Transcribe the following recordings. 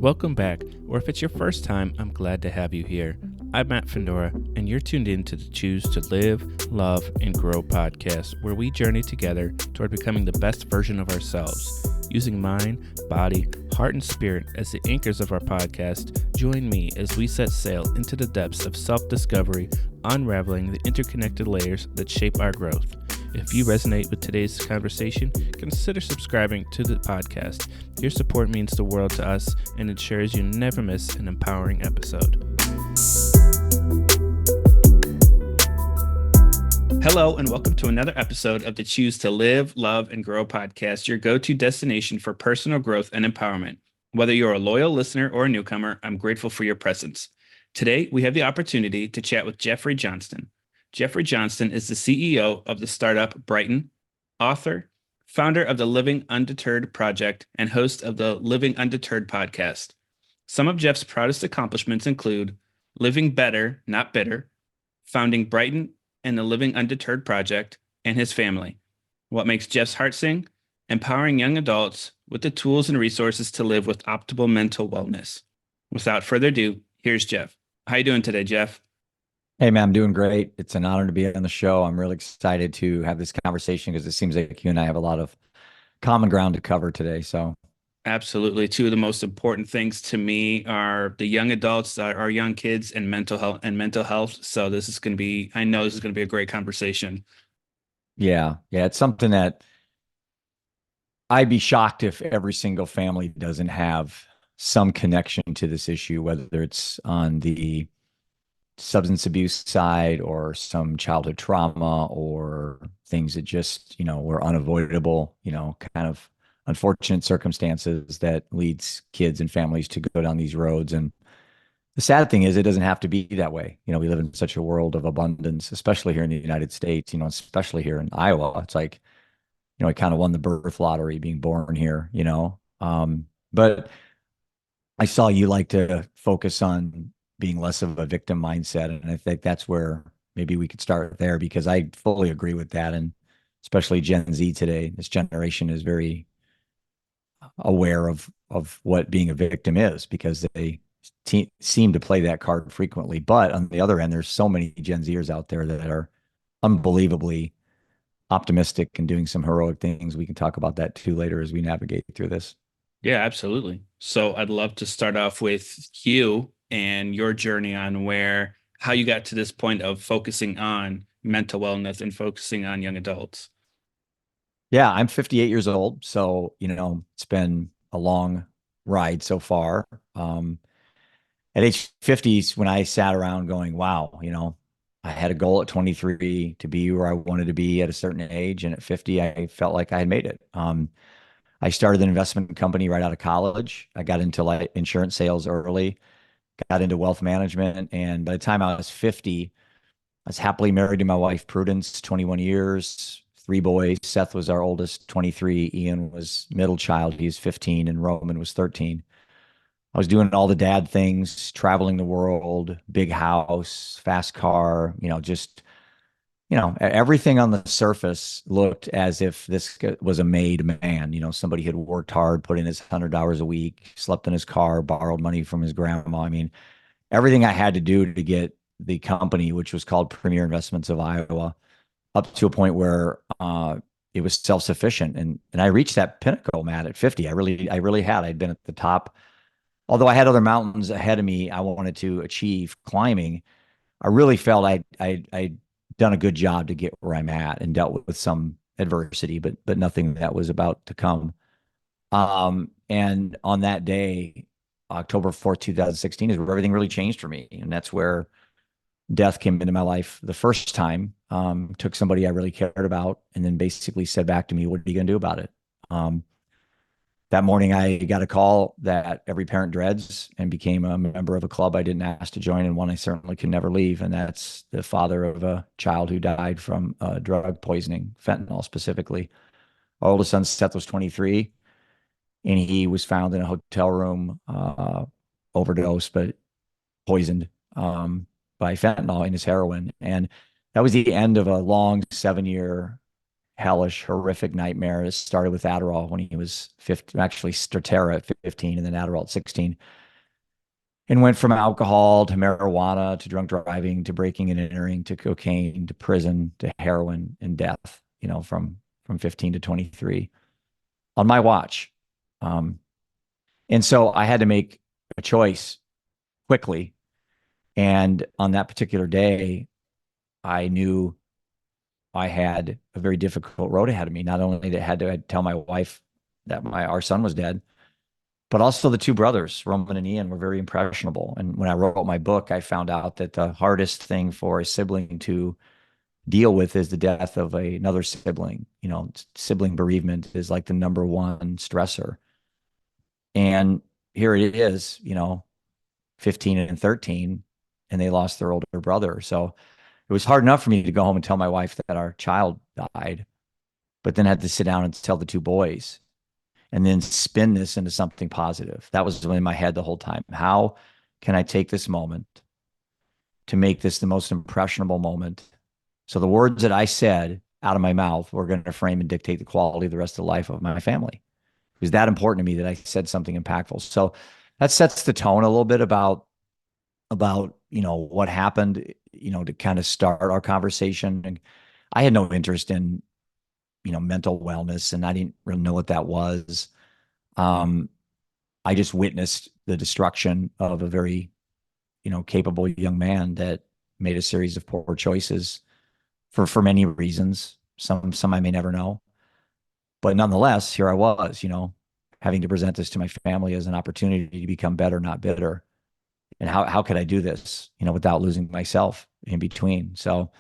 Welcome back, or if it's your first time, I'm glad to have you here. I'm Matt Fendora, and you're tuned in to the Choose to Live, Love, and Grow podcast, where we journey together toward becoming the best version of ourselves. Using mind, body, heart, and spirit as the anchors of our podcast, join me as we set sail into the depths of self-discovery, unraveling the interconnected layers that shape our growth. If you resonate with today's conversation, consider subscribing to the podcast. Your support means the world to us and ensures you never miss an empowering episode. Hello, and welcome to another episode of the Choose to Live, Love, and Grow podcast, your go-to destination for personal growth and empowerment. Whether you're a loyal listener or a newcomer, I'm grateful for your presence. Today, we have the opportunity to chat with Jeffrey Johnston. Jeffrey Johnston is the CEO of the startup Brightn, author, founder of the Living Undeterred Project, and host of the Living Undeterred Podcast. Some of Jeff's proudest accomplishments include living better, not bitter, founding Brightn and the Living Undeterred Project, and his family. What makes Jeff's heart sing? Empowering young adults with the tools and resources to live with optimal mental wellness. Without further ado, here's Jeff. How you doing today, Jeff? Hey, man, I'm doing great. It's an honor to be on the show. I'm really excited to have this conversation because it seems like you and I have a lot of common ground to cover today. So, absolutely. Two of the most important things to me are the young adults, our young kids, and mental health. So this is going to be, I know this is going to be a great conversation. Yeah, it's something that I'd be shocked if every single family doesn't have some connection to this issue, whether it's on the substance abuse side or some childhood trauma or things that just, were unavoidable, kind of unfortunate circumstances that leads kids and families to go down these roads. And the sad thing is it doesn't have to be that way. We live in such a world of abundance, especially here in the United States, especially here in Iowa. It's like, I kind of won the birth lottery being born here, but I saw you like to focus on being less of a victim mindset. And I think that's where maybe we could start there, because I fully agree with that. And especially Gen Z today, this generation is very aware of what being a victim is, because they seem to play that card frequently. But on the other end, there's so many Gen Zers out there that are unbelievably optimistic and doing some heroic things. We can talk about that too later as we navigate through this. Yeah, absolutely. So I'd love to start off with you and your journey on how you got to this point of focusing on mental wellness and focusing on young adults. Yeah, I'm 58 years old. So, it's been a long ride so far. At age 50 when I sat around going, wow, I had a goal at 23 to be where I wanted to be at a certain age. And at 50, I felt like I had made it. I started an investment company right out of college. I got into insurance sales early, got into wealth management. And by the time I was 50, I was happily married to my wife, Prudence, 21 years, 3 boys. Seth was our oldest, 23. Ian was middle child. He was 15, and Roman was 13. I was doing all the dad things, traveling the world, big house, fast car, just, everything on the surface looked as if this was a made man. Somebody had worked hard, put in his $100 a week, slept in his car, borrowed money from his grandma. I mean, everything I had to do to get the company, which was called Premier Investments of Iowa, up to a point where it was self-sufficient. And I reached that pinnacle, Matt, at 50. I really had. I'd been at the top. Although I had other mountains ahead of me I wanted to achieve climbing, I really felt I'd done a good job to get where I'm at and dealt with some adversity, but nothing that was about to come. And on that day, October 4th, 2016, is where everything really changed for me. And that's where death came into my life the first time. Took somebody I really cared about and then basically said back to me, what are you going to do about it? That morning, I got a call that every parent dreads and became a member of a club I didn't ask to join, and one I certainly could never leave. And that's the father of a child who died from drug poisoning, fentanyl specifically. Our oldest son, Seth, was 23, and he was found in a hotel room, overdosed, but poisoned by fentanyl in his heroin. And that was the end of a long 7-year hellish, horrific nightmare. It started with Adderall when he was 15, actually Strattera at 15, and then Adderall at 16, and went from alcohol to marijuana to drunk driving to breaking and entering to cocaine to prison to heroin and death, from 15 to 23 on my watch. Um, and so I had to make a choice quickly. And on that particular day, I knew I had a very difficult road ahead of me. Not only that had to tell my wife that our son was dead, but also the two brothers, Roman and Ian, were very impressionable. And when I wrote my book, I found out that the hardest thing for a sibling to deal with is the death of another sibling. Sibling bereavement is like the number one stressor. And here it is, 15 and 13, and they lost their older brother. So it was hard enough for me to go home and tell my wife that our child died, but then had to sit down and tell the two boys and then spin this into something positive. That was in my head the whole time. How can I take this moment to make this the most impressionable moment? So the words that I said out of my mouth were going to frame and dictate the quality of the rest of the life of my family. It was that important to me that I said something impactful. So that sets the tone a little bit about what happened, to kind of start our conversation. And I had no interest in mental wellness, and I didn't really know what that was. I just witnessed the destruction of a very capable young man that made a series of poor choices for many reasons. Some I may never know, but nonetheless, here I was, having to present this to my family as an opportunity to become better, not bitter. And how could I do this, without losing myself in between? So,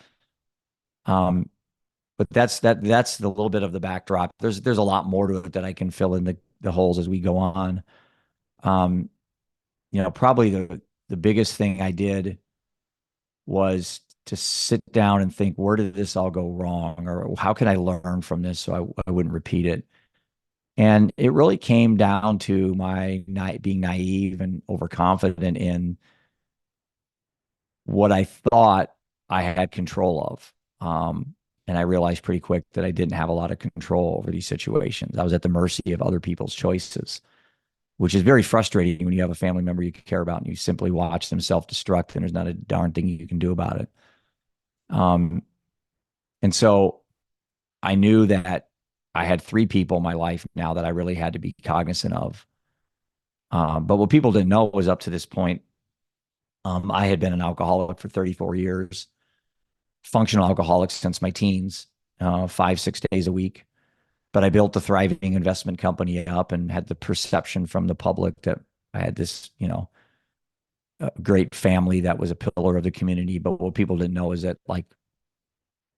but that's the little bit of the backdrop. There's a lot more to it that I can fill in the holes as we go on. Um, probably the biggest thing I did was to sit down and think, where did this all go wrong, or how can I learn from this so I wouldn't repeat it? And it really came down to my being naive and overconfident in what I thought I had control of. And I realized pretty quick that I didn't have a lot of control over these situations. I was at the mercy of other people's choices, which is very frustrating when you have a family member you care about and you simply watch them self-destruct and there's not a darn thing you can do about it. And so I knew that I had three people in my life now that I really had to be cognizant of. But what people didn't know was up to this point, I had been an alcoholic for 34 years, functional alcoholic since my teens, 5-6 days a week. But I built a thriving investment company up and had the perception from the public that I had this, a great family that was a pillar of the community. But what people didn't know is that, like,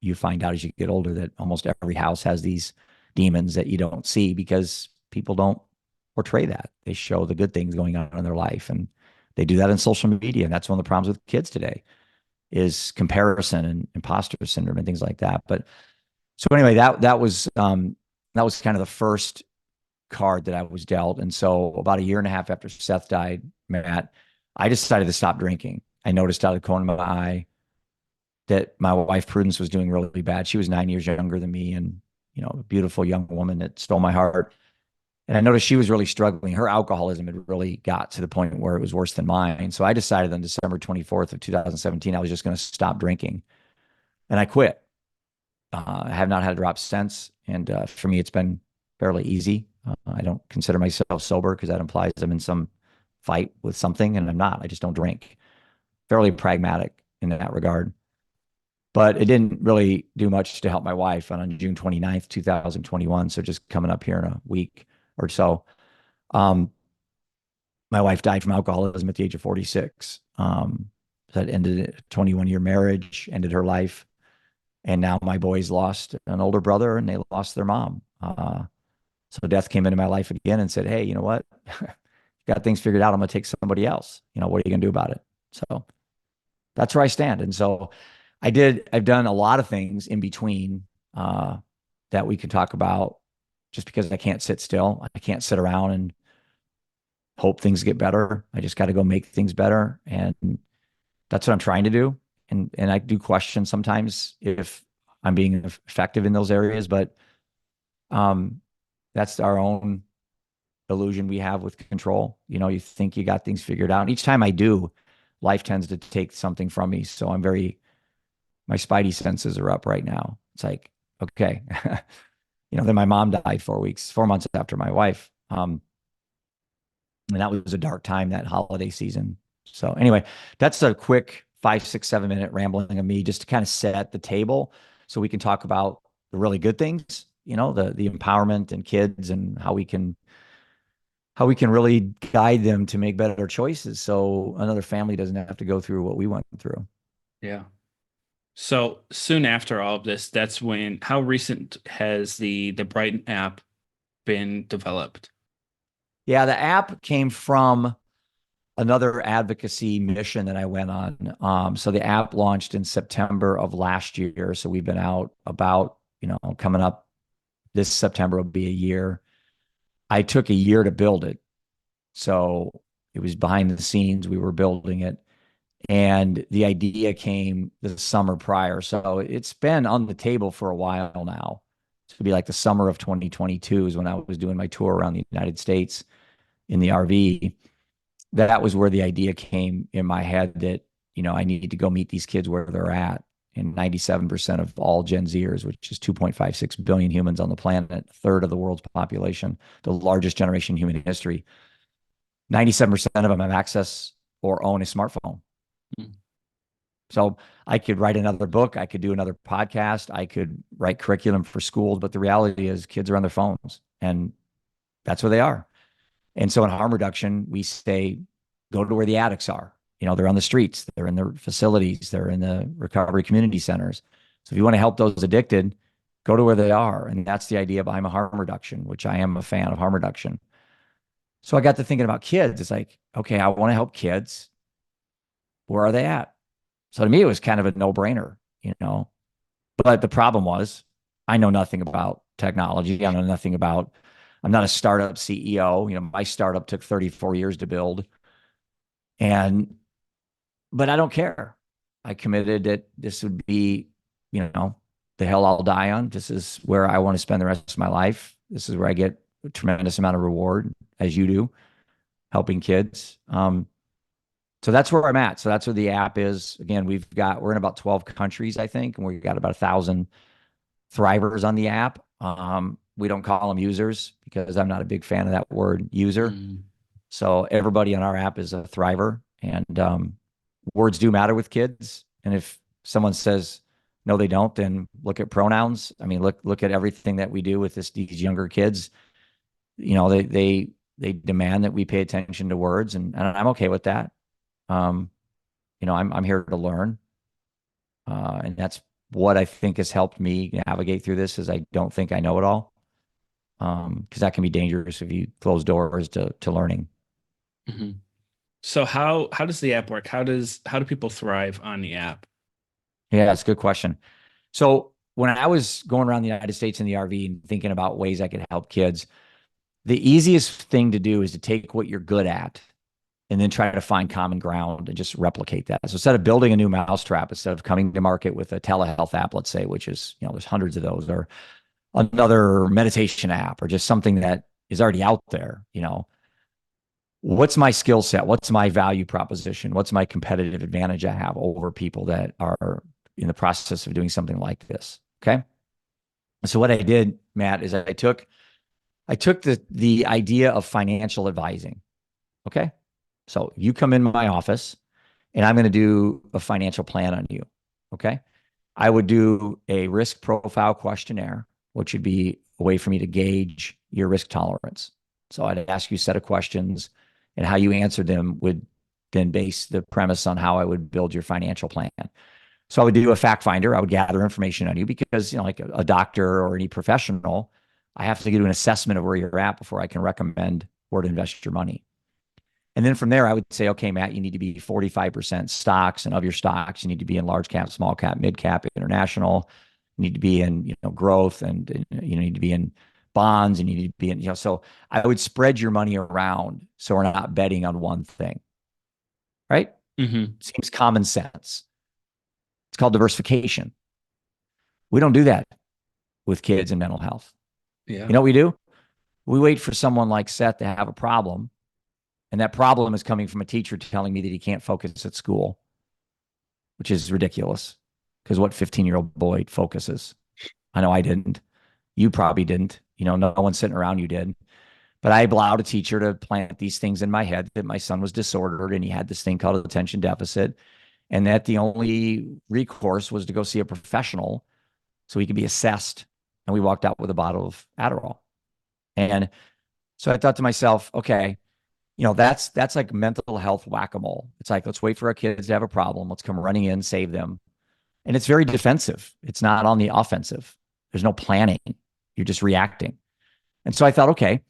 you find out as you get older that almost every house has these demons that you don't see because people don't portray that. They show the good things going on in their life, and they do that in social media. And that's one of the problems with kids today is comparison and imposter syndrome and things like that. But so anyway, that was kind of the first card that I was dealt. And so about a year and a half after Seth died, Matt, I decided to stop drinking. I noticed out of the corner of my eye that my wife Prudence was doing really bad. She was 9 years younger than me, and a beautiful young woman that stole my heart. And I noticed she was really struggling. Her alcoholism had really got to the point where it was worse than mine. So I decided on December 24th of 2017, I was just going to stop drinking, and I quit. I have not had a drop since. And for me, it's been fairly easy. I don't consider myself sober because that implies I'm in some fight with something, and I'm not. I just don't drink. Fairly pragmatic in that regard. But it didn't really do much to help my wife. And on June 29th, 2021, so just coming up here in a week or so, my wife died from alcoholism at the age of 46. That ended a 21-year marriage, ended her life. And now my boys lost an older brother and they lost their mom. So death came into my life again and said, hey, you know what? Got things figured out. I'm going to take somebody else. What are you going to do about it? So that's where I stand. And so I've done a lot of things in between that we can talk about, just because I can't sit still. I can't sit around and hope things get better. I just got to go make things better. And that's what I'm trying to do. And I do question sometimes if I'm being effective in those areas, but that's our own illusion we have with control. You think you got things figured out. And each time I do, life tends to take something from me. So my spidey senses are up right now. It's like, okay. Then my mom died 4 months after my wife. And that was a dark time, that holiday season. So anyway, that's a quick 5, 6, 7 minute rambling of me just to kind of set the table so we can talk about the really good things, the empowerment and kids and how we can really guide them to make better choices so another family doesn't have to go through what we went through. Yeah. So soon after all of this, that's when, how recent has the Brightn app been developed? Yeah, the app came from another advocacy mission that I went on. So the app launched in September of last year. So we've been out about, coming up this September will be a year. I took a year to build it. So it was behind the scenes. We were building it. And the idea came the summer prior. So it's been on the table for a while now. It's going to be like the summer of 2022 is when I was doing my tour around the United States in the RV. That was where the idea came in my head that, I needed to go meet these kids where they're at. And 97% of all Gen Zers, which is 2.56 billion humans on the planet, a third of the world's population, the largest generation in human history, 97% of them have access or own a smartphone. Mm. So I could write another book. I could do another podcast. I could write curriculum for schools. But the reality is kids are on their phones and that's where they are. And so in harm reduction, we say, go to where the addicts are. They're on the streets, they're in their facilities, they're in the recovery community centers. So if you want to help those addicted, go to where they are. And that's the idea behind harm reduction, which I am a fan of harm reduction. So I got to thinking about kids. It's like, okay, I want to help kids. Where are they at? So to me, it was kind of a no-brainer, But the problem was, I know nothing about technology. I know nothing about, I'm not a startup CEO. My startup took 34 years to build. But I don't care. I committed that this would be, the hell I'll die on. This is where I want to spend the rest of my life. This is where I get a tremendous amount of reward, as you do, helping kids. So that's where I'm at. So that's where the app is. Again, we're in about 12 countries, I think, and we've got about 1,000 thrivers on the app. We don't call them users because I'm not a big fan of that word user. Mm. So everybody on our app is a thriver, and words do matter with kids. And if someone says no, they don't, then look at pronouns. I mean, look at everything that we do with these younger kids. They demand that we pay attention to words, and I'm okay with that. I'm here to learn, and that's what I think has helped me navigate through this. Is I don't think I know it all, because that can be dangerous if you close doors to learning. Mm-hmm. So how does the app work? How do people thrive on the app? Yeah, that's a good question. So when I was going around the United States in the RV and thinking about ways I could help kids, the easiest thing to do is to take what you're good at and then try to find common ground and just replicate that. So instead of building a new mousetrap, instead of coming to market with a telehealth app, let's say, which is, there's hundreds of those, or another meditation app, or just something that is already out there, what's my skill set? What's my value proposition? What's my competitive advantage I have over people that are in the process of doing something like this? Okay. So what I did, Matt, is I took the idea of financial advising. Okay. So you come in my office and I'm going to do a financial plan on you. Okay. I would do a risk profile questionnaire, which would be a way for me to gauge your risk tolerance. So I'd ask you a set of questions, and how you answered them would then base the premise on how I would build your financial plan. So I would do a fact finder. I would gather information on you because, like a doctor or any professional, I have to do an assessment of where you're at before I can recommend where to invest your money. And then from there, I would say, okay, Matt, you need to be 45% stocks, and of your stocks, you need to be in large cap, small cap, mid cap, international. You need to be in, growth, and you need to be in bonds, and you need to be in, so I would spread your money around so we're not betting on one thing, right? Mm-hmm. Seems common sense. It's called diversification. We don't do that with kids and mental health. Yeah. You know what we do? We wait for someone like Seth to have a problem, and that problem is coming from a teacher telling me that he can't focus at school, which is ridiculous. Because what 15-year-old boy focuses? I know I didn't. You probably didn't. No one sitting around you did. But I allowed a teacher to plant these things in my head that my son was disordered and he had this thing called attention deficit, and that the only recourse was to go see a professional so he could be assessed. And we walked out with a bottle of Adderall. And so I thought to myself, okay, that's like mental health whack-a-mole. It's like, let's wait for our kids to have a problem. Let's come running in, save them. And it's very defensive. It's not on the offensive. There's no planning. You're just reacting. And so I thought, okay,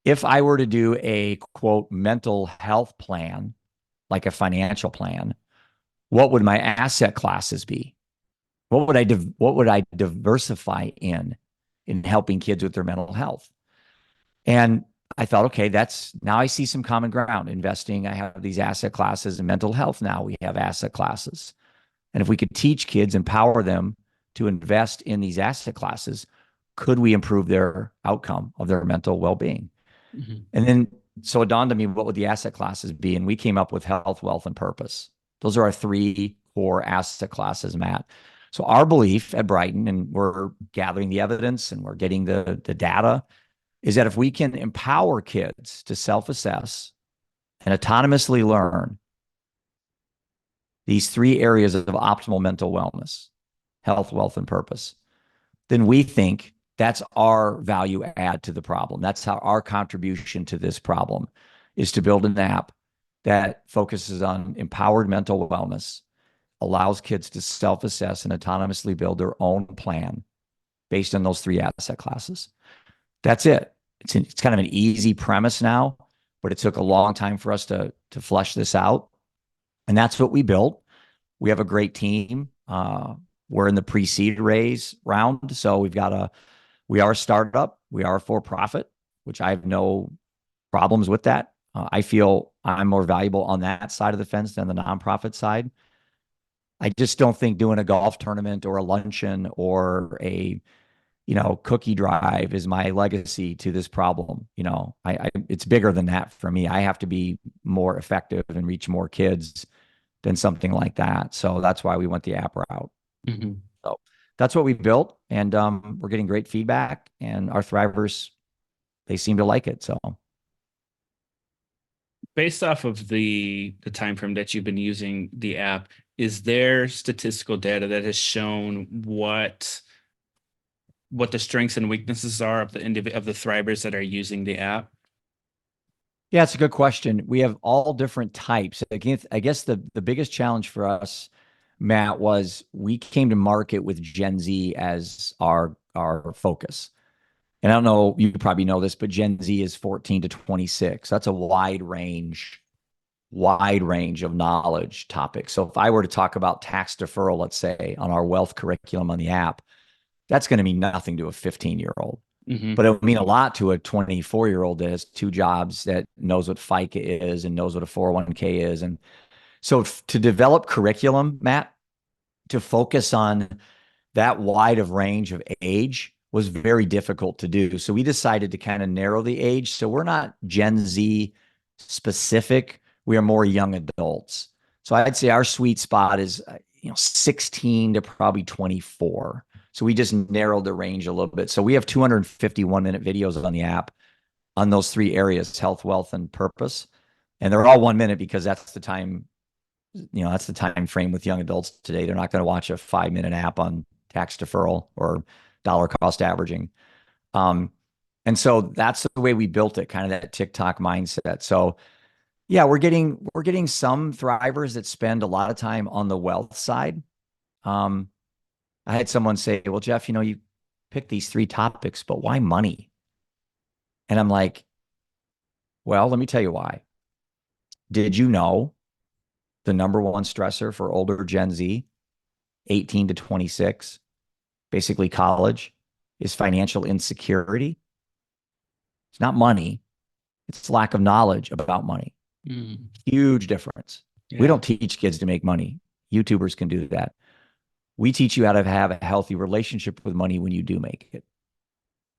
if I were to do a quote mental health plan, like a financial plan, what would my asset classes be? What would I diversify in helping kids with their mental health? And I thought, okay, now I see some common ground. Investing, I have these asset classes, and mental health, now we have asset classes. And if we could teach kids, empower them to invest in these asset classes, could we improve their outcome of their mental well-being? Mm-hmm. And then, so it dawned on me, what would the asset classes be? And we came up with health, wealth, and purpose. Those are our three core asset classes, Matt. So our belief at Brightn, and we're gathering the evidence and we're getting the data, is that if we can empower kids to self-assess and autonomously learn these three areas of optimal mental wellness, health, wealth, and purpose, then we think that's our value add to the problem. That's how our contribution to this problem is to build an app that focuses on empowered mental wellness, allows kids to self-assess and autonomously build their own plan based on those three asset classes. That's it. It's kind of an easy premise now, but it took a long time for us to flesh this out. And that's what we built. We have a great team. We're in the pre-seed raise round. So we are a startup. We are a for-profit, which I have no problems with that. I feel I'm more valuable on that side of the fence than the nonprofit side. I just don't think doing a golf tournament or a luncheon or a cookie drive is my legacy to this problem. It's bigger than that for me. I have to be more effective and reach more kids than something like that. So that's why we went the app route. Mm-hmm. So that's what we built, and we're getting great feedback, and our thrivers, they seem to like it. So based off of the time frame that you've been using the app, is there statistical data that has shown what the strengths and weaknesses are of the thrivers that are using the app? Yeah, it's a good question. We have all different types. Again, I guess the biggest challenge for us, Matt, was we came to market with Gen Z as our focus. And I don't know, you probably know this, but Gen Z is 14 to 26. That's a wide range of knowledge topics. So if I were to talk about tax deferral, let's say, on our wealth curriculum on the app, that's going to mean nothing to a 15-year-old. Mm-hmm. But it would mean a lot to a 24-year-old that has two jobs, that knows what FICA is and knows what a 401k is. And so to develop curriculum, Matt, to focus on that wide of range of age was very difficult to do. So we decided to kind of narrow the age. So we're not Gen Z specific. We are more young adults. So I'd say our sweet spot is 16 to probably 24. So we just narrowed the range a little bit. So we have 251-minute videos on the app on those three areas: health, wealth, and purpose. And they're all 1 minute because that's the time, that's the time frame with young adults today. They're not going to watch a 5-minute app on tax deferral or dollar cost averaging. And so that's the way we built it, kind of that TikTok mindset. So yeah, we're getting some thrivers that spend a lot of time on the wealth side. I had someone say, well, Jeff, you picked these three topics, but why money? And I'm like, well, let me tell you why. Did you know the number one stressor for older Gen Z, 18 to 26, basically college, is financial insecurity? It's not money. It's lack of knowledge about money. Huge difference. Yeah. We don't teach kids to make money. YouTubers can do that. We teach you how to have a healthy relationship with money when you do make it.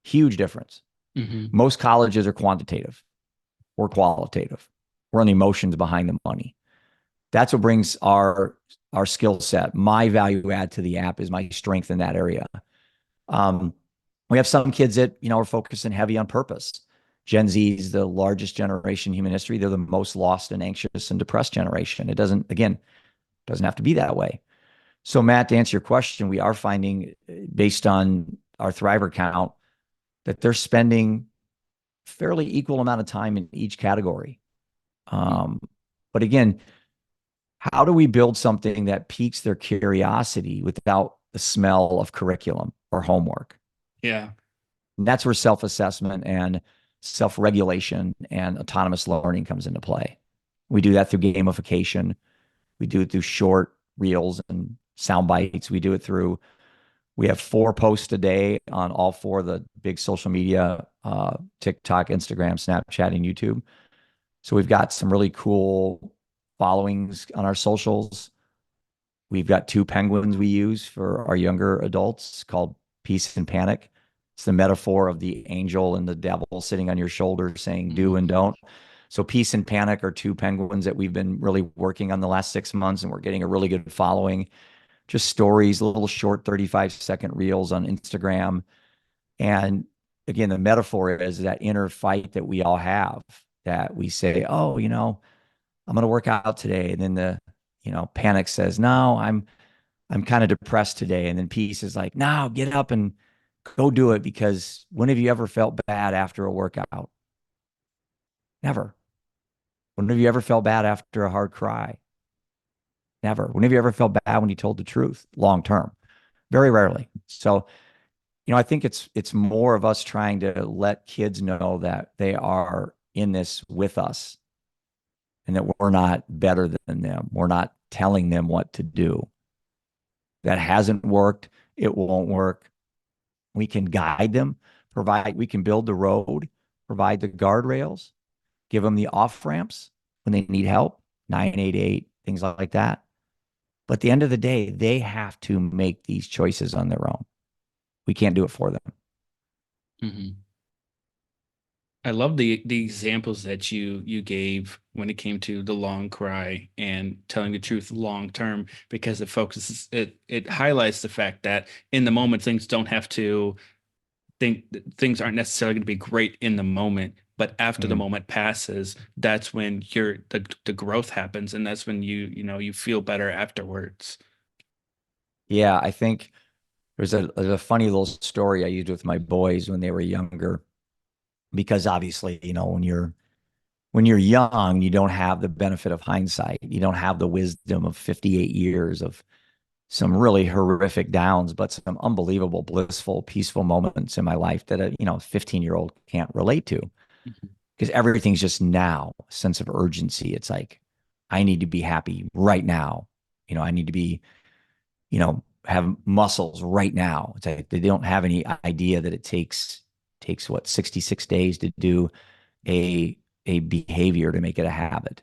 Huge difference. Mm-hmm. Most colleges are quantitative or qualitative. We're on the emotions behind the money. That's what brings our skill set. My value add to the app is my strength in that area. Um, we have some kids that, are focusing heavy on purpose. Gen Z is the largest generation in human history. They're the most lost and anxious and depressed generation. It doesn't have to be that way. So Matt, to answer your question, we are finding based on our Thriver count that they're spending fairly equal amount of time in each category. But again, how do we build something that piques their curiosity without the smell of curriculum or homework? Yeah. And that's where self-assessment and self-regulation and autonomous learning comes into play. We do that through gamification. We do it through short reels and sound bites. We have 4 posts a day on all 4 of the big social media, TikTok, Instagram, Snapchat, and YouTube. So we've got some really cool followings on our socials. We've got 2 penguins we use for our younger adults called Peace and Panic. It's the metaphor of the angel and the devil sitting on your shoulder saying do and don't. So Peace and Panic are 2 penguins that we've been really working on the last 6 months, and we're getting a really good following. Just stories, little short 35-second reels on Instagram. And again, the metaphor is that inner fight that we all have, that we say, oh, I'm going to work out today. And then panic says, no, I'm kind of depressed today. And then peace is like, no, get up and go do it. Because when have you ever felt bad after a workout? Never. When have you ever felt bad after a hard cry? Never. When have you ever felt bad when you told the truth long term? Very rarely. So, I think it's more of us trying to let kids know that they are in this with us and that we're not better than them. We're not telling them what to do. That hasn't worked. It won't work. We can guide them, we can build the road, provide the guardrails, give them the off ramps when they need help, 988, things like that. But at the end of the day, they have to make these choices on their own. We can't do it for them. Mm-hmm. I love the examples that you gave when it came to the long cry and telling the truth long term, because it highlights the fact that in the moment things don't have to think things aren't necessarily going to be great in the moment, but after the moment passes, that's when the growth happens, and that's when you feel better afterwards. Yeah, I think there's a funny little story I used with my boys when they were younger, because obviously, when you're young, you don't have the benefit of hindsight. You don't have the wisdom of 58 years of some really horrific downs, but some unbelievable, blissful, peaceful moments in my life that a 15-year-old can't relate to, because everything's just now, a sense of urgency. It's like, I need to be happy right now. I need to be, have muscles right now. It's like they don't have any idea that it takes what, 66 days to do a behavior to make it a habit.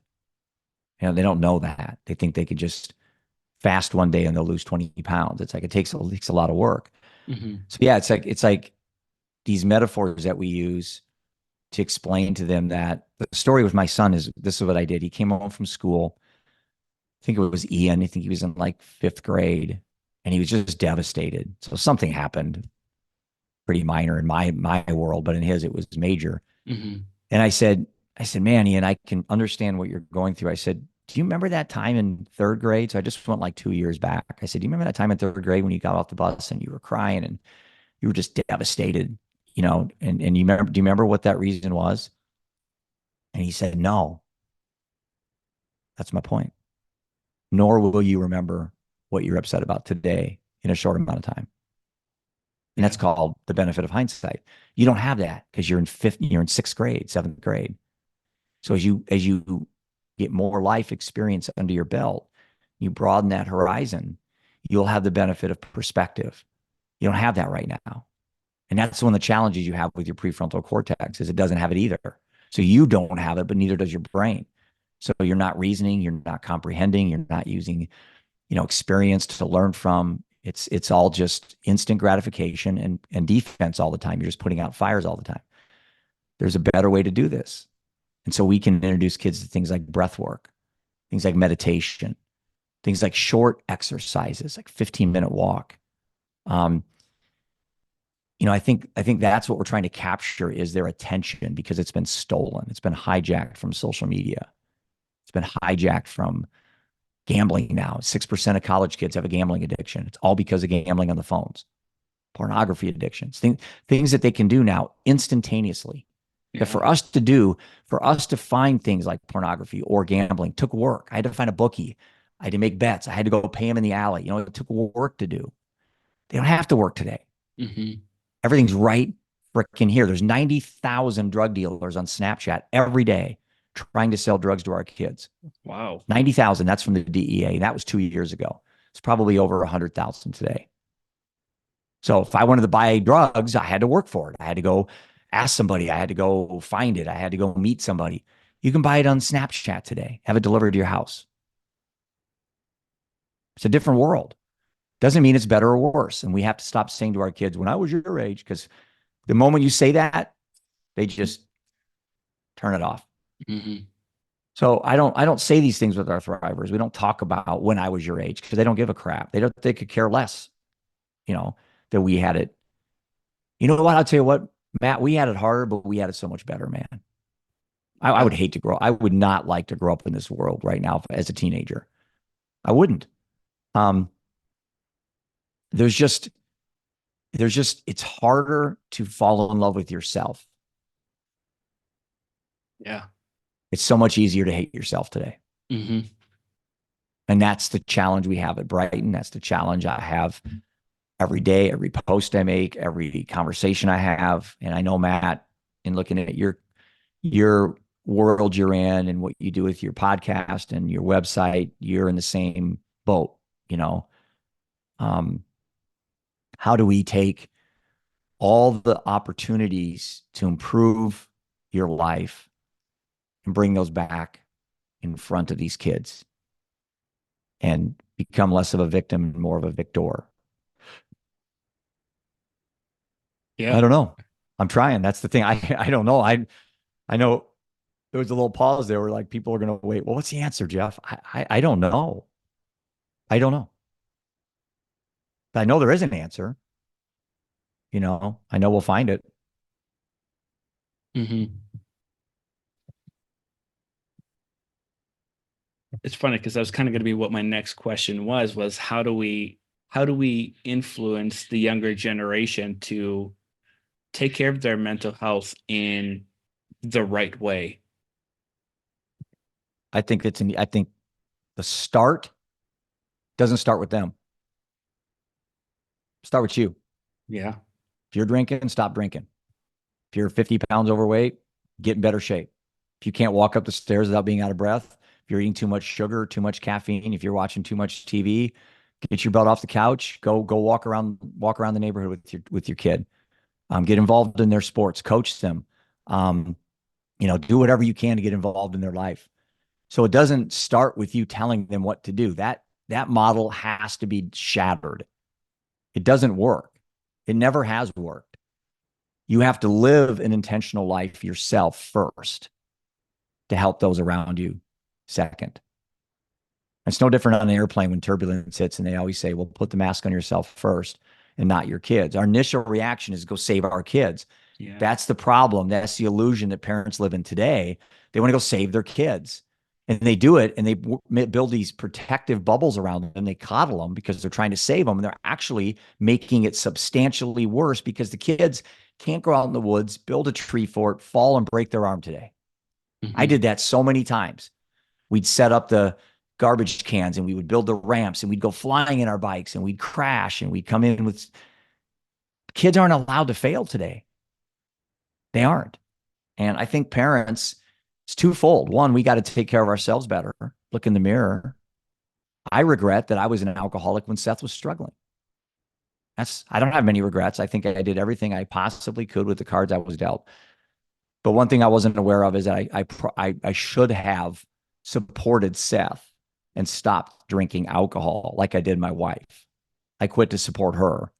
They don't know that. They think they could just fast one day and they'll lose 20 pounds. It's like it takes a lot of work. Mm-hmm. So yeah, it's like these metaphors that we use to explain to them that the story with my son is, this is what I did. He came home from school. I think it was Ian. I think he was in like 5th grade, and he was just devastated. So something happened, pretty minor in my world, but in his it was major. Mm-hmm. And I said, man, Ian, I can understand what you're going through. I said, do you remember that time in 3rd grade? So I just went like 2 years back. I said, do you remember that time in 3rd grade when you got off the bus and you were crying and you were just devastated, and do you remember what that reason was? And he said, no. That's my point. Nor will you remember what you're upset about today in a short amount of time. And that's called the benefit of hindsight. You don't have that because you're in 6th grade, 7th grade. So as you get more life experience under your belt, you broaden that horizon, you'll have the benefit of perspective. You don't have that right now. And that's one of the challenges you have with your prefrontal cortex, is it doesn't have it either. So you don't have it, but neither does your brain. So you're not reasoning, you're not comprehending, you're not using, experience to learn from. It's all just instant gratification and defense all the time. You're just putting out fires all the time. There's a better way to do this. And so we can introduce kids to things like breath work, things like meditation, things like short exercises, like 15-minute walk. I think that's what we're trying to capture is their attention, because it's been stolen. It's been hijacked from social media. It's been hijacked from gambling now. 6% of college kids have a gambling addiction. It's all because of gambling on the phones. Pornography addictions, things that they can do now instantaneously. Yeah. That for us to find things like pornography or gambling took work. I had to find a bookie. I had to make bets. I had to go pay him in the alley. It took work to do. They don't have to work today. Mm-hmm. Everything's right freaking here. There's 90,000 drug dealers on Snapchat every day trying to sell drugs to our kids. Wow. 90,000. That's from the DEA. That was 2 years ago. It's probably over 100,000 today. So if I wanted to buy drugs, I had to work for it. I had to go ask somebody. I had to go find it. I had to go meet somebody. You can buy it on Snapchat today, have it delivered to your house. It's a different world. Doesn't mean it's better or worse. And we have to stop saying to our kids, when I was your age, because the moment you say that, they just turn it off. Mm-hmm. So I don't say these things with our thrivers. We don't talk about when I was your age, because they don't give a crap. They could care less, that we had it. You know what? I'll tell you what, Matt, we had it harder, but we had it so much better, man. I would hate to grow. I would not like to grow up in this world right now as a teenager. I wouldn't. There's it's harder to fall in love with yourself. Yeah. It's so much easier to hate yourself today. Mm-hmm. And that's the challenge we have at Brightn. That's the challenge I have every day, every post I make, every conversation I have. And I know, Matt, in looking at your world you're in and what you do with your podcast and your website, you're in the same boat, how do we take all the opportunities to improve your life and bring those back in front of these kids and become less of a victim and more of a victor? Yeah. I don't know. I'm trying. That's the thing. I don't know. I know there was a little pause there where like people are going to wait. Well, what's the answer, Jeff? I don't know. I don't know. But I know there is an answer. I know we'll find it. Mm-hmm. It's funny because that was kind of going to be what my next question was how do we influence the younger generation to take care of their mental health in the right way? I think the start doesn't start with them. Start with you. Yeah. If you're drinking, stop drinking. If you're 50 pounds overweight, get in better shape. If you can't walk up the stairs without being out of breath, if you're eating too much sugar, too much caffeine, if you're watching too much TV, get your butt off the couch, go walk around the neighborhood with your kid. Get involved in their sports, coach them. Do whatever you can to get involved in their life. So it doesn't start with you telling them what to do. That model has to be shattered. It doesn't work. It never has worked. You have to live an intentional life yourself first to help those around you second. It's no different on an airplane when turbulence hits and they always say, well, put the mask on yourself first and not your kids. Our initial reaction is go save our kids. Yeah. That's the problem. That's the illusion that parents live in today. They want to go save their kids. And they do it, and they build these protective bubbles around them. They coddle them because they're trying to save them. And they're actually making it substantially worse because the kids can't go out in the woods, build a tree fort, fall and break their arm today. Mm-hmm. I did that so many times. We'd set up the garbage cans and we would build the ramps and we'd go flying in our bikes and we'd crash and we'd come in with... Kids aren't allowed to fail today. They aren't. And I think parents... It's twofold. One, we got to take care of ourselves better. Look in the mirror. I regret that I was an alcoholic when Seth was struggling. I don't have many regrets. I think I did everything I possibly could with the cards I was dealt. But one thing I wasn't aware of is that I should have supported Seth and stopped drinking alcohol like I did my wife. I quit to support her,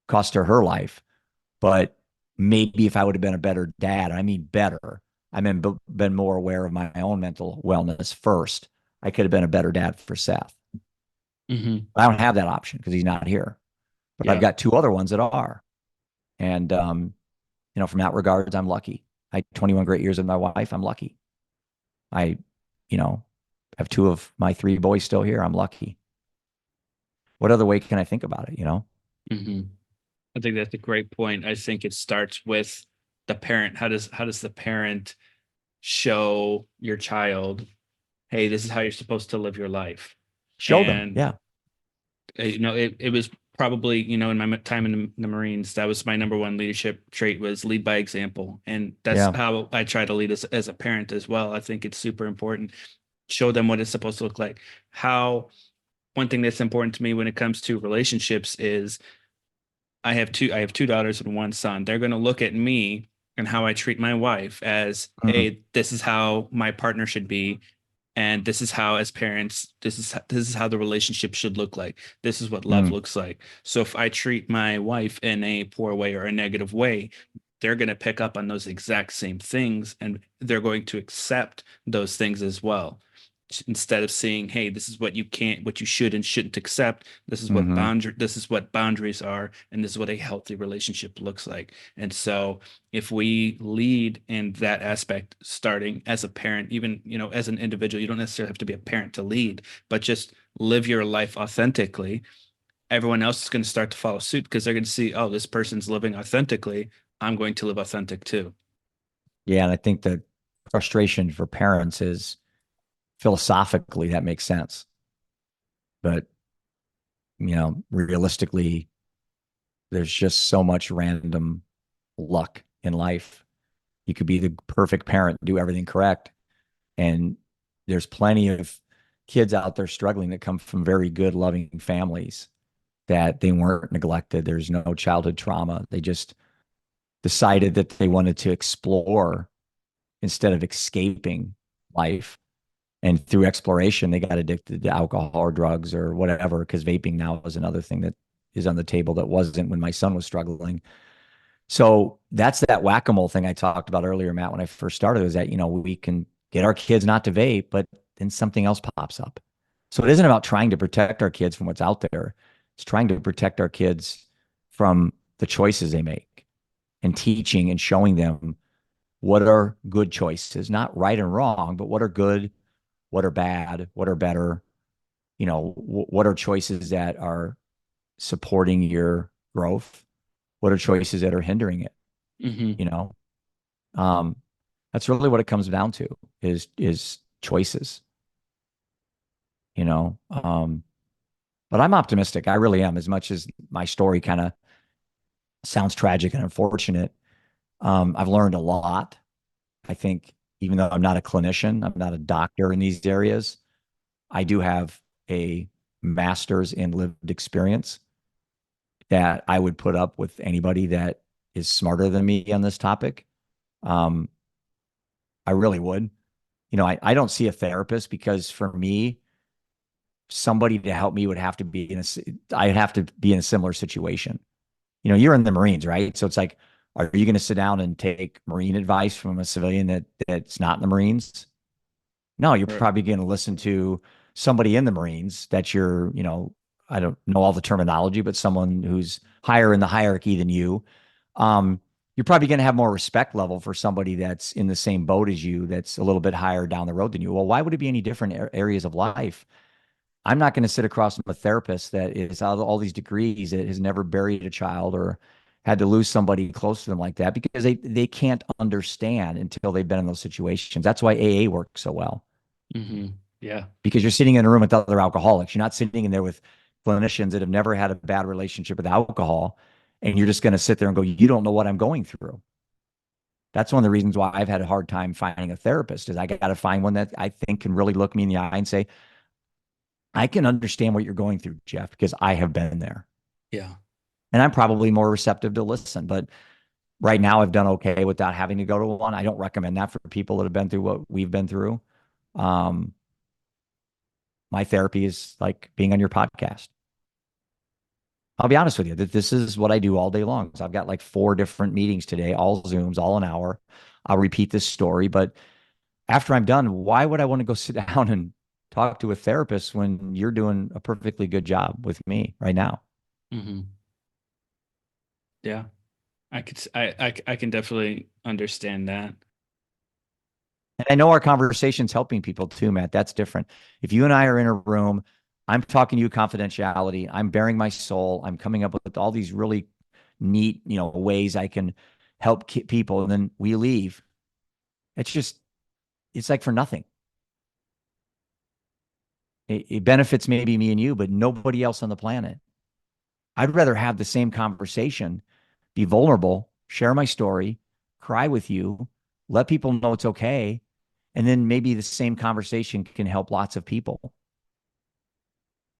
cost her life. But maybe if I would have been a better dad, I mean better, I mean been more aware of my own mental wellness first, I could have been a better dad for Seth. Mm-hmm. I don't have that option because he's not here. But I've Yeah. got two other ones that are. And from that regards, I'm lucky. I 21 great years with my wife. I'm lucky. I, you know, have two of my three boys still here. I'm lucky. What other way can I think about it? Mm-hmm. I think that's a great point. I think it starts with the parent. How does the parent show your child, hey, this is how you're supposed to live your life? Show them. And Yeah. it was probably, in my time in the Marines, that was my number one leadership trait, was lead by example. And that's Yeah. how I try to lead as a parent as well. I think it's super important. Show them what it's supposed to look like. How One thing that's important to me when it comes to relationships is I have two daughters and one son. They're going to look at me and how I treat my wife as, Mm-hmm. hey, this is how my partner should be, and this is how, as parents, this is how the relationship should look like. This is what love Mm-hmm. looks like. So if I treat my wife in a poor way or a negative way, they're going to pick up on those exact same things, and they're going to accept those things as well. Instead of saying, hey, this is what you can't, what you should and shouldn't accept, Mm-hmm. this is what boundaries are, and this is what a healthy relationship looks like. And so if we lead in that aspect, starting as a parent, even, as an individual, you don't necessarily have to be a parent to lead, but just live your life authentically. Everyone else is going to start to follow suit because they're going to see, oh, this person's living authentically. I'm going to live authentic too. Yeah. And I think the frustration for parents is philosophically that makes sense. But, realistically, there's just so much random luck in life. You could be the perfect parent, do everything correct. And there's plenty of kids out there struggling that come from very good, loving families that they weren't neglected. There's no childhood trauma. They just decided that they wanted to explore instead of escaping life. And through exploration, they got addicted to alcohol or drugs or whatever, because vaping now is another thing that is on the table that wasn't when my son was struggling. So that's that whack-a-mole thing I talked about earlier, Matt, when I first started, is that, we can get our kids not to vape, but then something else pops up. So it isn't about trying to protect our kids from what's out there. It's trying to protect our kids from the choices they make, and teaching and showing them what are good choices, not right and wrong, but what are good, what are bad, what are better, what are choices that are supporting your growth, what are choices that are hindering it, Mm-hmm. you know um that's really what it comes down to, is choices, you know um but I'm optimistic. I really am. As much as my story kind of sounds tragic and unfortunate, I've learned a lot. I think, even though I'm not a clinician, I'm not a doctor in these areas, I do have a master's in lived experience that I would put up with anybody that is smarter than me on this topic. Um, I really would. I don't see a therapist, because for me, somebody to help me would have to be I'd have to be in a similar situation. You're in the Marines, right? So it's like, are you going to sit down and take Marine advice from a civilian that's not in the Marines? No, you're Right. probably going to listen to somebody in the Marines that I don't know all the terminology, but someone who's higher in the hierarchy than you. Um, you're probably going to have more respect level for somebody that's in the same boat as you, that's a little bit higher down the road than you. Well, why would it be any different areas of life? I'm not going to sit across from a therapist that is out of all these degrees, that has never buried a child or had to lose somebody close to them like that, because they can't understand until they've been in those situations. That's why AA works so well, Mm-hmm. Yeah. because you're sitting in a room with other alcoholics. You're not sitting in there with clinicians that have never had a bad relationship with alcohol, and you're just going to sit there and go, you don't know what I'm going through. That's one of the reasons why I've had a hard time finding a therapist, is I got to find one that I think can really look me in the eye and say, I can understand what you're going through, Jeff, because I have been there. Yeah. And I'm probably more receptive to listen. But right now, I've done okay without having to go to one. I don't recommend that for people that have been through what we've been through. Um, my therapy is like being on your podcast. I'll be honest with you that this is what I do all day long. So I've got like 4 different meetings today, all Zooms, all an hour. I'll repeat this story, but after I'm done, why would I want to go sit down and talk to a therapist when you're doing a perfectly good job with me right now? Mm-hmm. Yeah, I can definitely understand that. And I know our conversation's helping people too, Matt. That's different. If you and I are in a room, I'm talking to you confidentiality. I'm bearing my soul. I'm coming up with all these really neat, ways I can help people. And then we leave. It's just, it's like for nothing. It benefits maybe me and you, but nobody else on the planet. I'd rather have the same conversation, be vulnerable, share my story, cry with you, let people know it's okay. And then maybe the same conversation can help lots of people,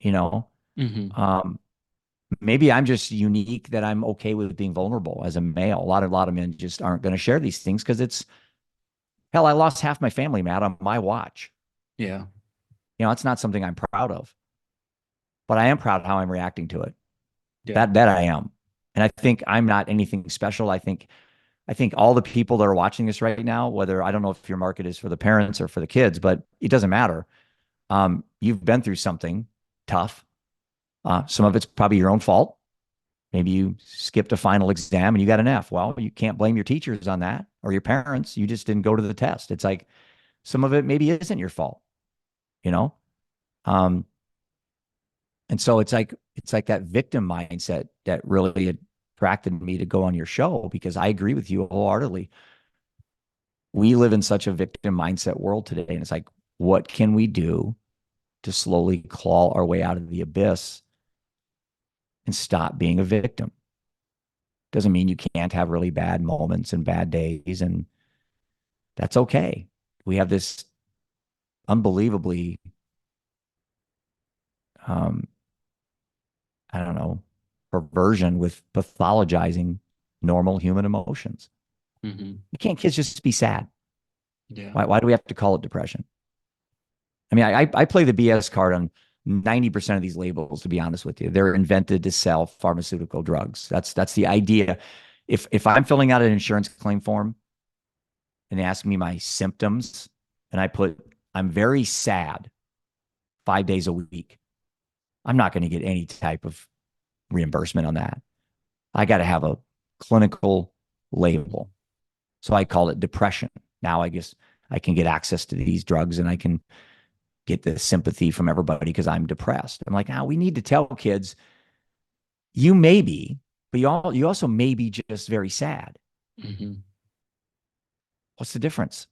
you know? Mm-hmm. Um, maybe I'm just unique that I'm okay with being vulnerable as a male. A lot of men just aren't going to share these things because it's hell, I lost half my family, Matt, on my watch. Yeah. It's not something I'm proud of, but I am proud of how I'm reacting to it. Yeah. That I am. And I think I'm not anything special. I think all the people that are watching this right now, whether I don't know if your market is for the parents or for the kids, but it doesn't matter. You've been through something tough. Some of it's probably your own fault. Maybe you skipped a final exam and you got an F. Well, you can't blame your teachers on that or your parents. You just didn't go to the test. It's like some of it maybe isn't your fault, you know? Um, and so it's like that victim mindset that really attracted me to go on your show because I agree with you wholeheartedly. We live in such a victim mindset world today. And it's like, what can we do to slowly claw our way out of the abyss and stop being a victim? Doesn't mean you can't have really bad moments and bad days, and that's okay. We have this unbelievably, um, I don't know, perversion with pathologizing normal human emotions. Mm-hmm. You can't kids just be sad. Yeah. Why do we have to call it depression? I mean, I play the BS card on 90% of these labels, to be honest with you. They're invented to sell pharmaceutical drugs. That's the idea. If I'm filling out an insurance claim form and they ask me my symptoms and I put I'm very sad 5 days a week, I'm not going to get any type of reimbursement on that. I got to have a clinical label. So I call it depression. Now I guess I can get access to these drugs and I can get the sympathy from everybody because I'm depressed. I'm like, now we need to tell kids you may be, but you also may be just very sad. Mm-hmm. What's the difference?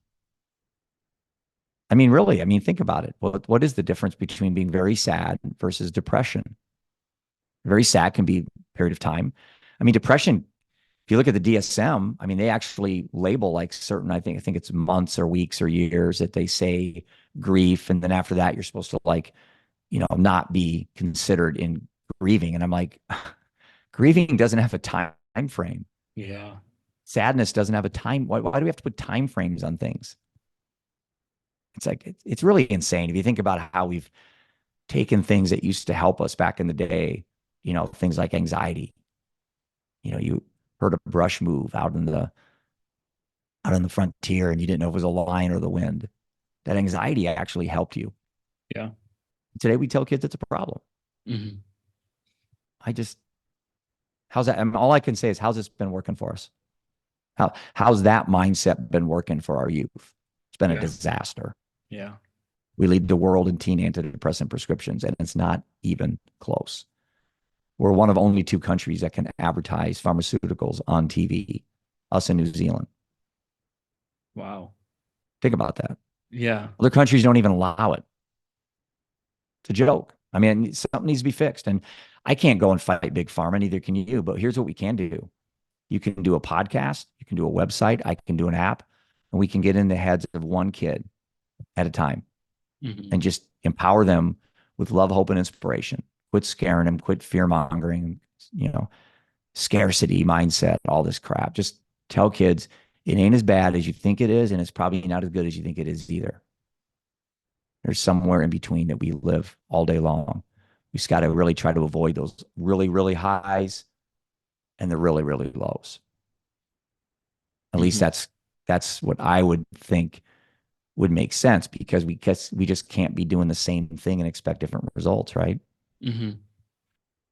I mean, really, I mean, think about it. What is the difference between being very sad versus depression? Very sad can be a period of time. I mean, depression, if you look at the DSM, I mean, they actually label like certain, I think it's months or weeks or years that they say grief. And then after that, you're supposed to like, not be considered in grieving. And I'm like, grieving doesn't have a time frame. Yeah. Sadness doesn't have a time. Why do we have to put time frames on things? It's like, it's really insane. If you think about how we've taken things that used to help us back in the day, things like anxiety, you heard a brush move out on the frontier and you didn't know if it was a lion or the wind. That anxiety actually helped you. Yeah. Today we tell kids it's a problem. Mm-hmm. I just how's that? I mean, all I can say is how's this been working for us? How's that mindset been working for our youth? It's been a Yeah. disaster. Yeah. We lead the world in teen antidepressant prescriptions, and it's not even close. We're one of only 2 countries that can advertise pharmaceuticals on TV, us in New Zealand. Wow. Think about that. Yeah. Other countries don't even allow it. It's a joke. I mean, something needs to be fixed. And I can't go and fight big pharma, neither can you. But here's what we can do. You can do a podcast, you can do a website, I can do an app, and we can get in the heads of one kid at a time Mm-hmm. and just empower them with love, hope, and inspiration. Quit scaring them, quit fear mongering, scarcity mindset, all this crap. Just tell kids it ain't as bad as you think it is, and it's probably not as good as you think it is either. There's somewhere in between that we live all day long. You just got to really try to avoid those really, really highs and the really, really lows. At least Hmm. that's what I would think would make sense, because we just can't be doing the same thing and expect different results, right? Hmm.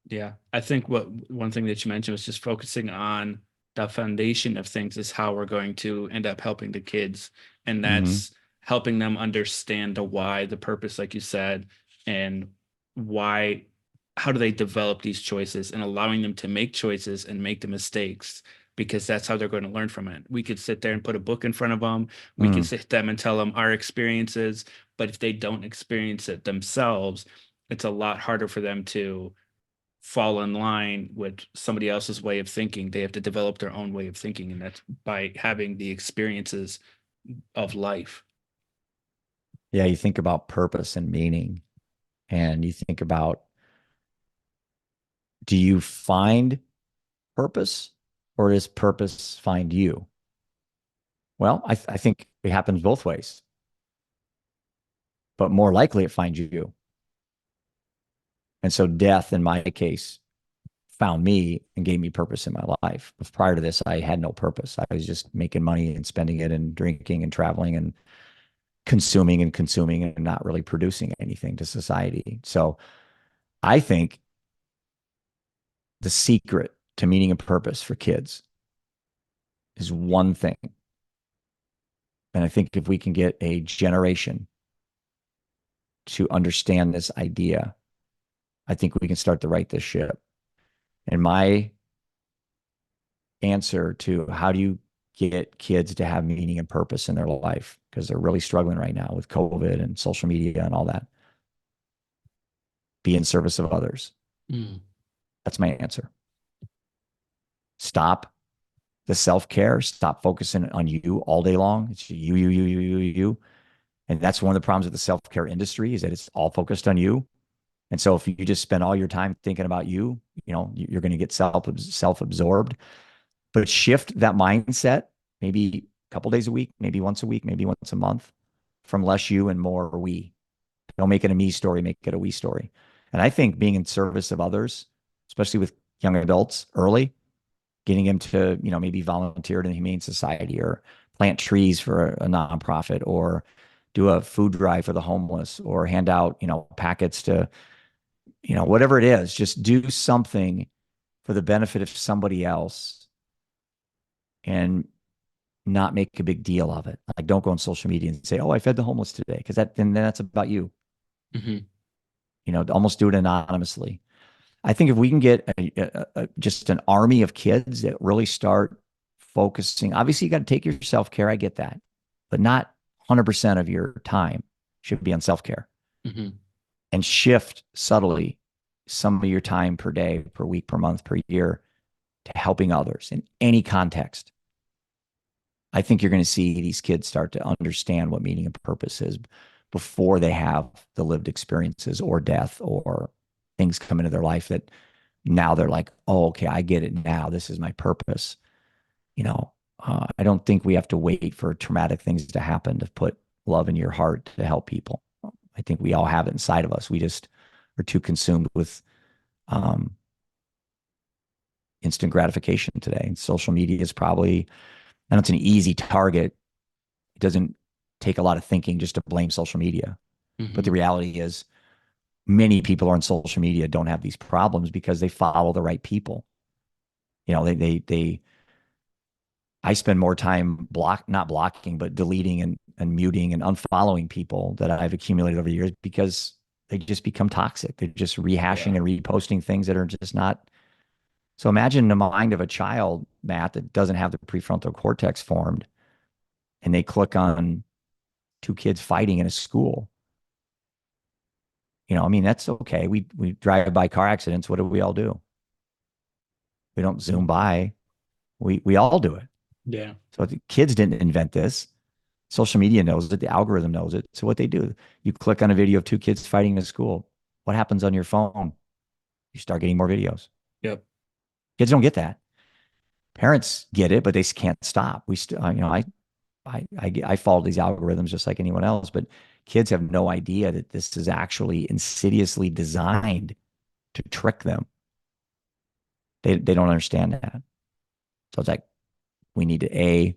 Yeah, I think what one thing that you mentioned was just focusing on the foundation of things is how we're going to end up helping the kids, and Mm-hmm. that's helping them understand the why, the purpose, like you said, and why, how do they develop these choices, and allowing them to make choices and make the mistakes, because that's how they're going to learn from it. We could sit there and put a book in front of them. We could Mm. sit them and tell them our experiences, but if they don't experience it themselves, it's a lot harder for them to fall in line with somebody else's way of thinking. They have to develop their own way of thinking, and that's by having the experiences of life. Yeah, you think about purpose and meaning, and you think about, do you find purpose, or does purpose find you? Well, I think it happens both ways, but more likely it finds you. And so death, in my case, found me and gave me purpose in my life. But prior to this, I had no purpose. I was just making money and spending it and drinking and traveling and consuming and not really producing anything to society. So I think the secret to meaning and purpose for kids is one thing. And I think if we can get a generation to understand this idea, I think we can start to right this ship. And my answer to how do you get kids to have meaning and purpose in their life, because they're really struggling right now with COVID and social media and all that, be in service of others. Mm. That's my answer. Stop the self-care, stop focusing on you all day long. It's you. And that's one of the problems with the self-care industry, is that it's all focused on you. And so if you just spend all your time thinking about you, you're going to get self-absorbed. But shift that mindset, maybe a couple days a week, maybe once a month, from less you and more we. Don't make it a me story, make it a we story. And I think being in service of others, especially with young adults early, getting them to, maybe volunteer in the Humane Society, or plant trees for a nonprofit, or do a food drive for the homeless, or hand out, packets to, whatever it is, just do something for the benefit of somebody else, and not make a big deal of it. Like, don't go on social media and say, "Oh, I fed the homeless today," because then that's about you. Hmm. Almost do it anonymously. I think if we can get just an army of kids that really start focusing, obviously you got to take your self care. I get that, but not 100% of your time should be on self care, Hmm. and shift subtly some of your time per day, per week, per month, per year to helping others in any context. I think you're going to see these kids start to understand what meaning and purpose is before they have the lived experiences or death or things come into their life that now they're like, oh, okay, I get it now. This is my purpose. I don't think we have to wait for traumatic things to happen to put love in your heart to help people. I think we all have it inside of us. We just are too consumed with um, instant gratification today. And social media is probably, and it's an easy target. It doesn't take a lot of thinking just to blame social media. But the Hmm. reality is, many people on social media don't have these problems because they follow the right people. They I spend more time not blocking, but deleting and muting and unfollowing people that I've accumulated over the years, because they just become toxic. They're just rehashing Yeah. and reposting things that are just not. So imagine the mind of a child, Matt, that doesn't have the prefrontal cortex formed, and they click on two kids fighting in a school. I mean, that's okay. We drive by car accidents. What do we all do? We don't zoom by. We all do it. Yeah. So the kids didn't invent this. Social media knows it. The algorithm knows it. So what they do, you click on a video of two kids fighting in a school. What happens on your phone? You start getting more videos. Yep. Kids don't get that. Parents get it, but they can't stop. I follow these algorithms just like anyone else, but kids have no idea that this is actually insidiously designed to trick them. They don't understand that. So it's like, we need to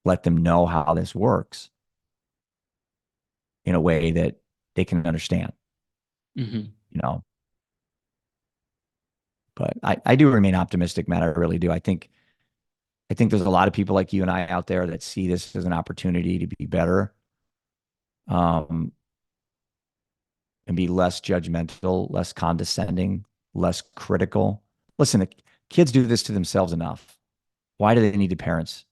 let them know how this works in a way that they can understand, Mm-hmm. you know. But I do remain optimistic, Matt. I really do. I think there's a lot of people like you and I out there that see this as an opportunity to be better, um, and be less judgmental, less condescending, less critical. Listen, the kids do this to themselves enough. Why do they need the parents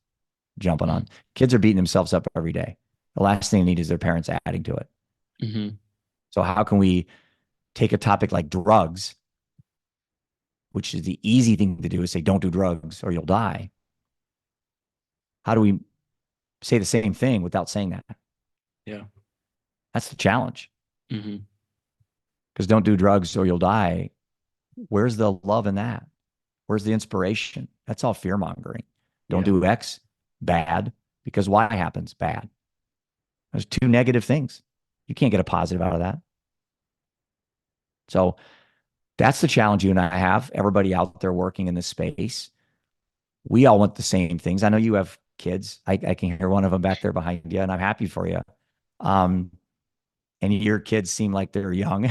jumping on? Kids are beating themselves up every day. The last thing they need is their parents adding to it. Mm-hmm. So how can we take a topic like drugs, which is the easy thing to do, is say, don't do drugs or you'll die. How do we say the same thing without saying that? Yeah. That's the challenge. Mm-hmm. Because don't do drugs or you'll die. Where's the love in that? Where's the inspiration? That's all fear mongering. Don't do X, bad, because Y happens, bad. There's two negative things. You can't get a positive out of that. So that's the challenge you and I have. Everybody out there working in this space, we all want the same things. I know you have kids. I can hear one of them back there behind you, and I'm happy for you. And your kids seem like they're young.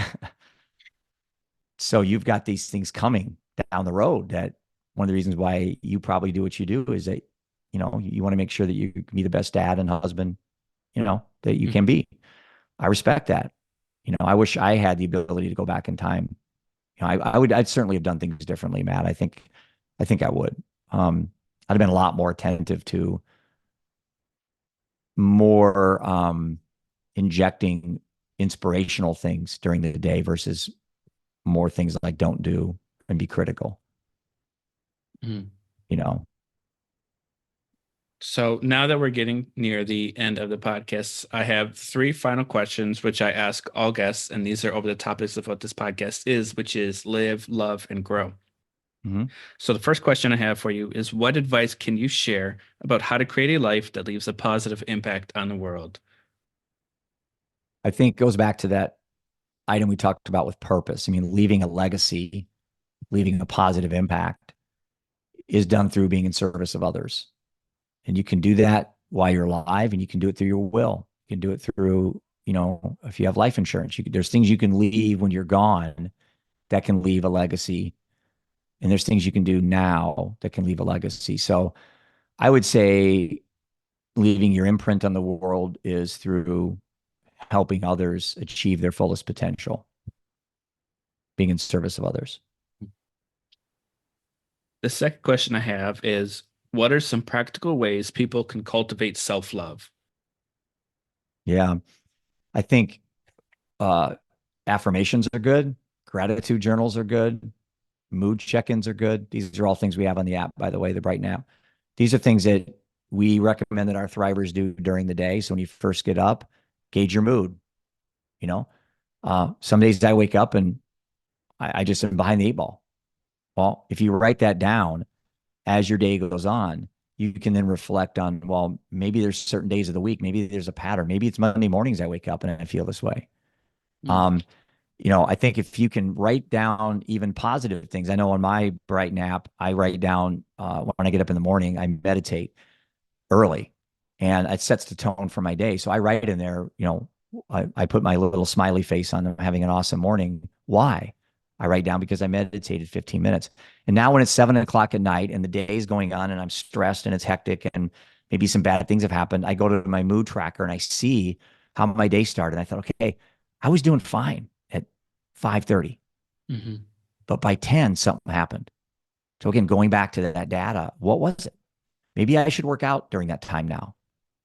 So you've got these things coming down the road, that one of the reasons why you probably do what you do is that, you want to make sure that you can be the best dad and husband, that you can be. I respect that. I wish I had the ability to go back in time. I'd certainly have done things differently, Matt. I think I would. I'd have been a lot more attentive to more injecting inspirational things during the day versus more things like don't do and be critical. Mm-hmm. So now that we're getting near the end of the podcast, I have 3 final questions, which I ask all guests, and these are over the topics of what this podcast is, which is live, love, and grow. Mm-hmm. So the first question I have for you is, what advice can you share about how to create a life that leaves a positive impact on the world? I think it goes back to that item we talked about with purpose. I mean, leaving a legacy, leaving a positive impact is done through being in service of others. And you can do that while you're alive, and you can do it through your will. You can do it through, if you have life insurance, there's things you can leave when you're gone that can leave a legacy. And there's things you can do now that can leave a legacy. So I would say leaving your imprint on the world is through helping others achieve their fullest potential, being in service of others. The second question I have is, what are some practical ways people can cultivate self-love? Yeah. I think affirmations are good. Gratitude journals are good. Mood check-ins are good. These are all things we have on the app, by the way, the Brightn app. These are things that we recommend that our thrivers do during the day. So when you first get up, gauge your mood. Some days I wake up and I just am behind the 8 ball. Well, if you write that down as your day goes on, you can then reflect on, well, maybe there's certain days of the week, maybe there's a pattern. Maybe it's Monday mornings I wake up and I feel this way. I think if you can write down even positive things, I know on my Brightn app, I write down when I get up in the morning, I meditate early, and it sets the tone for my day. So I write in there, I put my little smiley face on them having an awesome morning. Why? I write down because I meditated 15 minutes. And now when it's 7 o'clock at night and the day is going on and I'm stressed and it's hectic and maybe some bad things have happened, I go to my mood tracker and I see how my day started. And I thought, okay, I was doing fine at 5:30, but by 10, something happened. So again, going back to that data, what was it? Maybe I should work out during that time now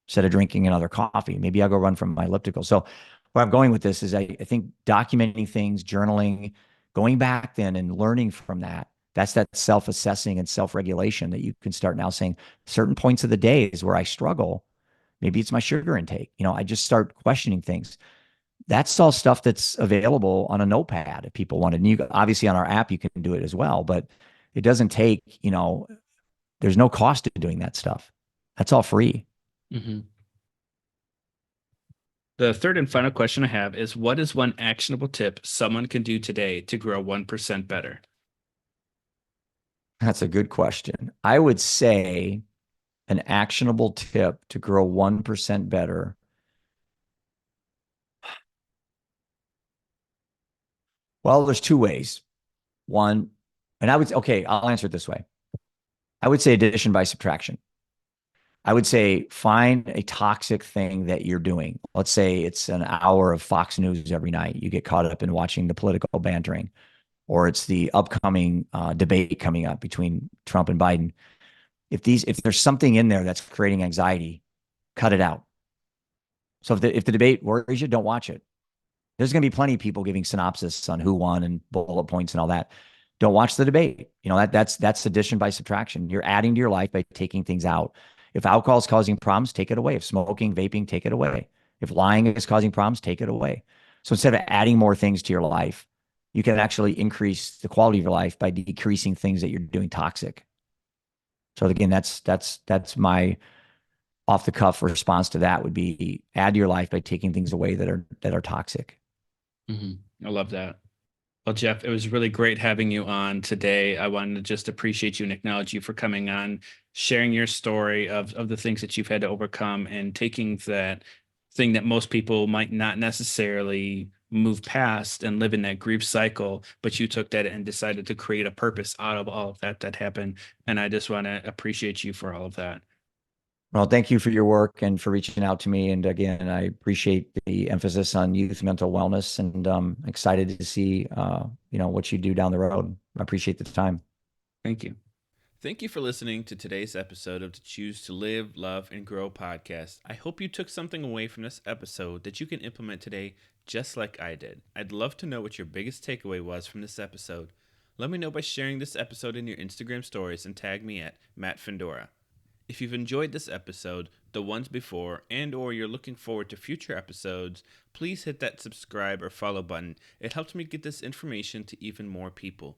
instead of drinking another coffee. Maybe I'll go run from my elliptical. So where I'm going with this is I think documenting things, journaling, going back then and learning from that. That's that self-assessing and self-regulation that you can start now saying certain points of the days where I struggle. Maybe it's my sugar intake. I just start questioning things. That's all stuff that's available on a notepad if people want it. And you obviously on our app, you can do it as well, but it doesn't take, there's no cost to doing that stuff. That's all free. Mm-hmm. The third and final question I have is, what is one actionable tip someone can do today to grow 1% better? That's a good question. I would say an actionable tip to grow 1% better. Well, there's two ways. One, and okay, I'll answer it this way. I would say addition by subtraction. I would say find a toxic thing that you're doing. Let's say it's an hour of Fox News every night. You get caught up in watching the political bantering, or it's the upcoming debate coming up between Trump and Biden. If there's something in there that's creating anxiety, cut it out. So if the debate worries you, don't watch it. There's going to be plenty of people giving synopsis on who won and bullet points and all that. Don't watch the debate. That's addition by subtraction. You're adding to your life by taking things out. If alcohol is causing problems, take it away. If smoking, vaping, take it away. If lying is causing problems, take it away. So instead of adding more things to your life, you can actually increase the quality of your life by decreasing things that you're doing toxic. So again, that's my off the cuff response to that would be add to your life by taking things away that are toxic. I love that. Well, Jeff, it was really great having you on today. I wanted to just appreciate you and acknowledge you for coming on, sharing your story of the things that you've had to overcome and taking that thing that most people might not necessarily move past and live in that grief cycle, but you took that and decided to create a purpose out of all of that happened. And I just want to appreciate you for all of that. Well, thank you for your work and for reaching out to me. And again, I appreciate the emphasis on youth mental wellness, and excited to see, what you do down the road. I appreciate the time. Thank you. Thank you for listening to today's episode of the Choose to Live, Love, and Grow podcast. I hope you took something away from this episode that you can implement today just like I did. I'd love to know what your biggest takeaway was from this episode. Let me know by sharing this episode in your Instagram stories and tag me at Matt Fendora. If you've enjoyed this episode, the ones before, and or you're looking forward to future episodes, please hit that subscribe or follow button. It helps me get this information to even more people.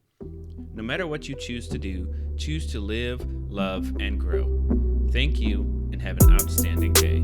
No matter what you choose to do, choose to live, love, and grow. Thank you, and have an outstanding day.